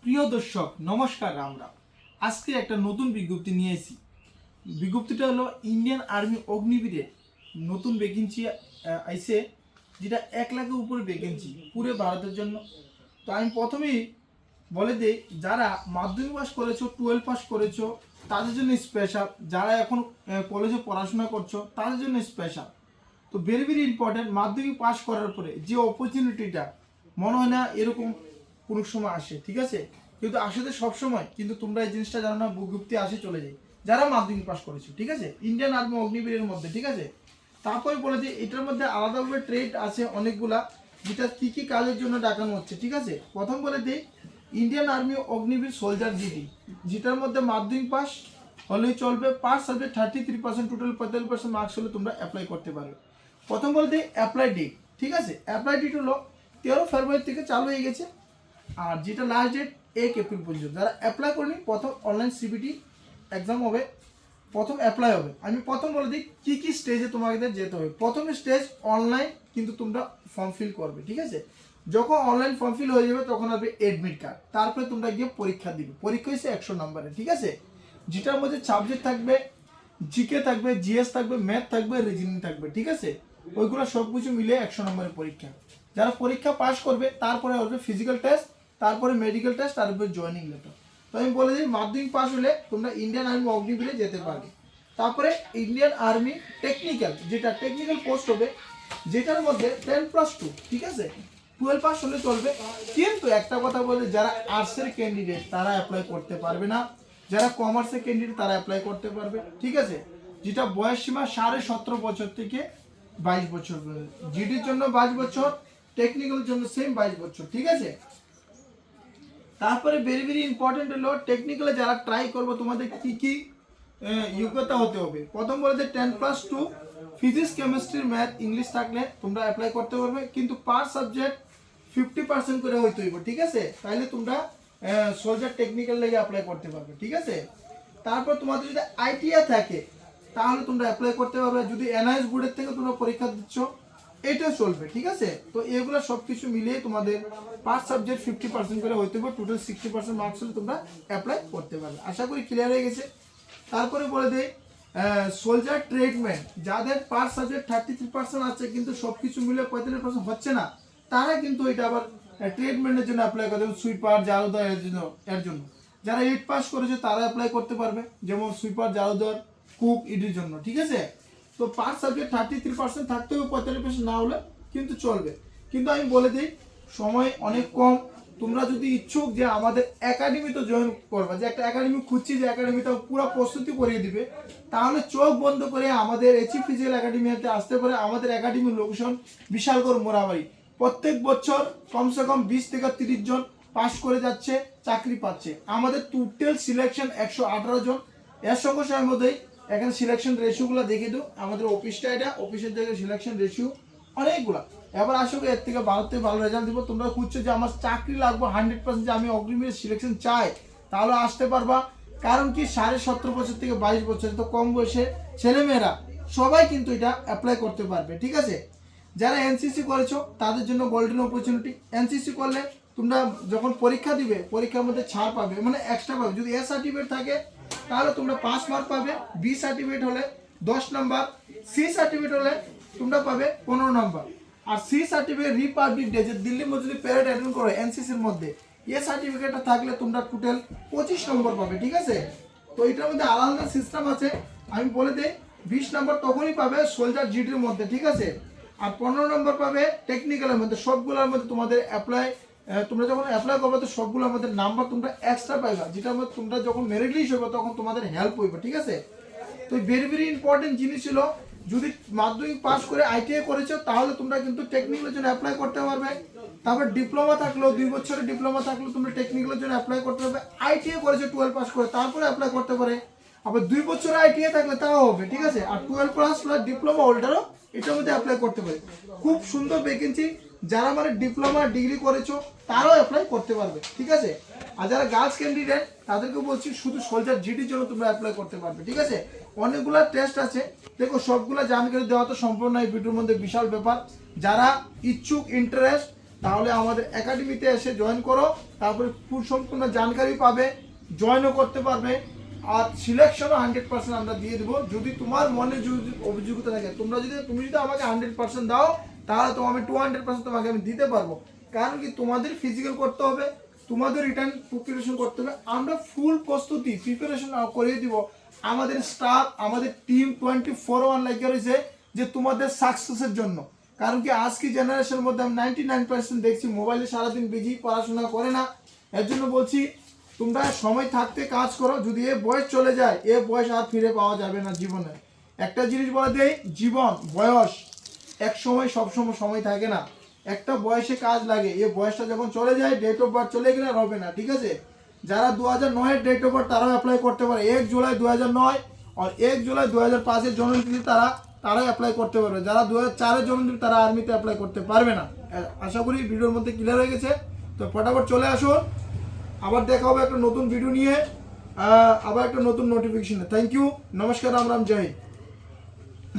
প্রিয় দর্শক নমস্কার। আমরা আজকে একটা নতুন বিজ্ঞপ্তি নিয়ে এসেছি। বিজ্ঞপ্তিটা হলো ইন্ডিয়ান আর্মি অগ্নিবীরের নতুন ভ্যাকেন্সি আইসে, যেটা 1 লাখের উপরে ভ্যাকেন্সি পুরো ভারতের জন্য। তো আমি প্রথমেই বলে দিই, যারা মাধ্যমিক পাস করেছো, 12 পাস করেছো তাদের জন্য স্পেশাল, যারা এখন কলেজে পড়াশোনা করছো তাদের জন্য স্পেশাল। তো ভেরি ভেরি ইম্পর্টেন্ট, মাধ্যমিক পাস করার পরে যে অপরচুনিটিটা মনে হয় না এরকম কোনো সময় আসে, ঠিক আছে, কিন্তু আসলে সব সময়, কিন্তু তোমরা এই জিনিসটা জানো না, বিজ্ঞপ্তি আসে চলে যায় যারা মাধ্যমিক পাস করেছো, ঠিক আছে, ইন্ডিয়ান আর্মি অগ্নিবীরের মধ্যে, ঠিক আছে। তারপরে বলে যে এটার মধ্যে আলাদাভাবে ট্রেড আছে অনেকগুলা, যেটা কী কী কাজের জন্য ডাকানো হচ্ছে, ঠিক আছে। প্রথম বলে দিই Indian army Agniveer soldier GD, যেটার মধ্যে মাধ্যমিক পাস হলেই চলবে, পার সাবজেক্ট 33%, টোটাল 45% মার্কস হলে তোমরা অ্যাপ্লাই করতে পারবে। প্রথম বলতে অ্যাপ্লাই ডেট, ঠিক আছে, অ্যাপ্লাই ডেট হলো 13 ফেব্রুয়ারি থেকে চালু হয়ে গেছে, আর যেটা লাস্ট ডেট 1 এপ্রিল পর্যন্ত। যারা অ্যাপ্লাই করেনি প্রথম অনলাইন সিবিটি এক্সাম হবে, প্রথম অ্যাপ্লাই হবে। আমি প্রথম বলে দিই কী কী স্টেজে তোমাদের যেতে হবে। প্রথম স্টেজ অনলাইন, কিন্তু তোমরা ফর্ম ফিল করবে, ঠিক আছে। যখন অনলাইন ফর্ম ফিল হয়ে যাবে তখন আসবে অ্যাডমিট কার্ড, তারপরে তোমরা গিয়ে পরীক্ষা দিবে। পরীক্ষা হচ্ছে 100 নম্বরে, ঠিক আছে, যেটার মধ্যে সাবজেক্ট থাকবে জিকে থাকবে, জিএস থাকবে, ম্যাথ থাকবে, রিজনিং থাকবে, ঠিক আছে। ওইগুলো সব কিছু মিলে 100 নম্বরের পরীক্ষা। যারা পরীক্ষা পাস করবে তারপরে আসবে ফিজিক্যাল টেস্ট, তারপরে মেডিকেল টেস্ট, তারপরে জয়েনিং লেটার। তো আমি বলে দিই মাধ্যমিক পাস হলে তোমরা ইন্ডিয়ান আর্মি অগ্নিবীরে যেতে পারবে। তারপরে ইন্ডিয়ান আর্মি টেকনিক্যাল, যেটা টেকনিক্যাল পোস্ট হবে, যেটার মধ্যে 10+2, ঠিক আছে, 12 পাস হলে চলবে। কিন্তু একটা কথা বলে, যারা আর্টসের ক্যান্ডিডেট তারা অ্যাপ্লাই করতে পারবে না, যারা কমার্সের ক্যান্ডিডেট তারা অ্যাপ্লাই করতে পারবে, ঠিক আছে। যেটা বয়স সীমা 17.5 বছর থেকে 22 বছর, জিডির জন্য 22 বছর, টেকনিক্যালের জন্য সেম 22 বছর, ঠিক আছে। তারপরে ভেরি ভেরি ইম্পর্টেন্ট হলো টেকনিক্যালে যারা ট্রাই করবো তোমাদের কি কি যোগ্যতা হতে হবে। প্রথম বলেছে 10+2 ফিজিক্স, কেমিস্ট্রি, ম্যাথ, ইংলিশ থাকলে তোমরা অ্যাপ্লাই করতে পারবে, কিন্তু পার সাবজেক্ট 50% করে হইতে হইব, ঠিক আছে, তাইলে তোমরা সোলজার টেকনিক্যাল লেগে অ্যাপ্লাই করতে পারবে, ঠিক আছে। তারপর তোমাদের যদি আইটিআই থাকে তাহলে তোমরা অ্যাপ্লাই করতে পারবে, যদি এনআইএস বোর্ডের থেকে তোমরা পরীক্ষা দিচ্ছ এটাও চলবে, ঠিক আছে। তো এগুলো সব কিছু মিলিয়ে তোমাদের পার সাবজেক্ট 50% করে হইতে হবে, টোটাল 60% মার্কস হলে তোমরা অ্যাপ্লাই করতে পারবে। আশা করি ক্লিয়ার হয়ে গেছে। তারপরে বলে দেই সোলজার ট্রিটমেন্ট, যাদের পার সাবজেক্ট 33% আছে কিন্তু সব কিছু মিলে 45% হচ্ছে না, তারা কিন্তু এটা আবার ট্রিটমেন্টের জন্য অ্যাপ্লাই করতে হবে, সুইপার, জারুদার, এর জন্য যারা 8 পাস করেছে তারা অ্যাপ্লাই করতে পারবে, যেমন সুইপার, জারুদার, কুক, ইডির জন্য, ঠিক আছে। তো পার সাবজেক্ট 33% থাকতে হবে, 45% না হলে কিন্তু চলবে। কিন্তু আমি বলে দিই সময় অনেক কম, তোমরা যদি ইচ্ছুক যে আমাদের একাডেমিতে জয়েন করবা, যে একটা একাডেমি খুঁজছি, যে একাডেমিটা পুরো প্রস্তুতি করিয়ে দিবে, তাহলে চোখ বন্ধ করে আমাদের এচি ফিজিক্যাল একাডেমিতে আসতে পারে। আমাদের একাডেমির লোকেশন বিশালগড়, মোরাবাড়ি। প্রত্যেক বছর কমসে কম 20 থেকে 30 জন পাস করে যাচ্ছে, চাকরি পাচ্ছে। আমাদের টোটাল সিলেকশন 118 জন। এর সঙ্গে সময়ের মধ্যেই এখানে সিলেকশন রেশিওগুলো দেখে দিও, আমাদের অফিসটা, এটা অফিসের জায়গায় সিলেকশন রেশিও অনেকগুলা। এবার আসো এর থেকে ভালো থেকে ভালো রেজাল্ট দিব। তোমরা খুঁজছো যে আমার চাকরি লাগবে 100%, যে আমি অগ্রিমের সিলেকশন চাই, তাহলে আসতে পারবা। কারণ কি 17.5 বছর থেকে 22 বছর, তো কম বয়সে ছেলেমেয়েরা সবাই কিন্তু এটা অ্যাপ্লাই করতে পারবে, ঠিক আছে। যারা এনসিসি করেছো তাদের জন্য গোল্ডেন অপরচুনিটি। এনসিসি করলে তোমরা যখন পরীক্ষা দিবে পরীক্ষার মধ্যে ছাড় পাবে, মানে এক্সট্রা পাবে। যদি এ সার্টিফিকেট থাকে তাহলে তোমরা 5 মার্ক পাবে, বি সার্টিফিকেট হলে 10 নম্বর, সি সার্টিফিকেট হলে তোমরা পাবে 15 নম্বর। আর সি সার্টিফিকেট রিপাবলিক ডে, যে দিল্লি মধ্যে যদি প্যারেড অ্যাটেন্ড করো এনসিসির মধ্যে, এ সার্টিফিকেটটা থাকলে তোমরা টোটাল 25 নম্বর পাবে, ঠিক আছে। তো এটার মধ্যে আলাদা আলাদা সিস্টেম আছে, আমি বলে দিই 20 নম্বর তখনই পাবে সোলজার জিডির মধ্যে, ঠিক আছে। আর 15 নম্বর পাবে টেকনিক্যালের মধ্যে। সবগুলোর মধ্যে তোমাদের অ্যাপ্লাই, তোমরা যখন অ্যাপ্লাই করবে তো সবগুলোর মধ্যে নাম্বার তোমরা এক্সট্রা পাইবা, যেটা তোমরা যখন মেরিট লিস্ট হবে তখন তোমাদের হেল্প হইবে, ঠিক আছে। তো ভেরি ভেরি ইম্পর্টেন্ট জিনিস ছিল, যদি মাধ্যমিক পাস করে আইটিআই করেছো তাহলে তোমরা কিন্তু টেকনিক্যালের জন্য অ্যাপ্লাই করতে পারবে। তারপর ডিপ্লোমা থাকলেও, 2 বছরের ডিপ্লোমা থাকলেও তোমরা টেকনিক্যালের জন্য অ্যাপ্লাই করতে পারবে। আইটিআই করেছো 12 পাস করে তারপরে অ্যাপ্লাই করতে পারে। আবার 2 বছরের আইটিআই থাকলে তাও হবে, ঠিক আছে। আর 12 প্লাস ডিপ্লোমা হোল্ডারও এটার মধ্যে অ্যাপ্লাই করতে পারে। খুব সুন্দর ভ্যাকেন্সি, যারা মানে ডিপ্লোমা ডিগ্রি করেছো তারাও অ্যাপ্লাই করতে পারবে, ঠিক আছে। আর যারা গার্লস ক্যান্ডিডেট তাদেরকে বলছি শুধু সোলজার জিডির জন্য তোমরা অ্যাপ্লাই করতে পারবে, ঠিক আছে। অনেকগুলো টেস্ট আছে, দেখো সবগুলো জানকারি দেওয়া তো সম্পূর্ণ এই ভিডিওর মধ্যে বিশাল ব্যাপার। যারা ইচ্ছুক, ইন্টারেস্ট, তাহলে আমাদের একাডেমিতে এসে জয়েন করো, তারপরে ফুল সম্পূর্ণ জানকারি পাবে, জয়েনও করতে পারবে। আর সিলেকশনও 100% আমরা দিয়ে দেবো। যদি তোমার মনে যদি অভিযোগতা থাকে, তুমি যদি আমাকে 100% দাও, তাহলে তো আমি 200% তোমাকে আমি দিতে পারবো। কারণ কি, তোমাদের ফিজিক্যাল করতে হবে, তোমাদের রিটার্ন প্রিপারেশন করতে হবে, আমরা ফুল প্রস্তুতি প্রিপারেশন করিয়ে দিব। আমাদের স্টাফ, আমাদের টিম 24/1 লাগিয়ে রয়েছে যে তোমাদের সাকসেসের জন্য। কারণ কি, আজকে জেনারেশনের মধ্যে আমি 99% দেখছি মোবাইলে সারাদিন বিজি, পড়াশোনা করে না। এর জন্য বলছি, তোমরা সময় থাকতে কাজ করো। যদি এ বয়স চলে যায়, এ বয়স আর ফিরে পাওয়া যাবে না জীবনে। একটা জিনিস বলে দেই, জীবন বয়স এক সময় সবসময় সময় থাকে না, একটা বয়সে কাজ লাগে। এ বয়সটা যখন চলে যায়, ডেট অফ বার্থ চলে গেলে আর হবে না, ঠিক আছে? যারা 2009-এর ডেট অফ বার্থ তারাও অ্যাপ্লাই করতে পারে। 1 জুলাই 2009 আর 1 জুলাই 2005-এর জন্মতিথি তারাই অ্যাপ্লাই করতে পারবে। যারা 2004-এর জন্মতিথি তারা আর্মিতে অ্যাপ্লাই করতে পারবে না। আশা করি ভিডিওর মধ্যে ক্লিয়ার হয়ে গেছে। তো ফটাফট চলে আসুন, আবার দেখা হবে একটা নতুন ভিডিও নিয়ে, আবার একটা নতুন নোটিফিকেশনে। থ্যাংক ইউ, নমস্কার, রাম রাম, জয় হিন্দ।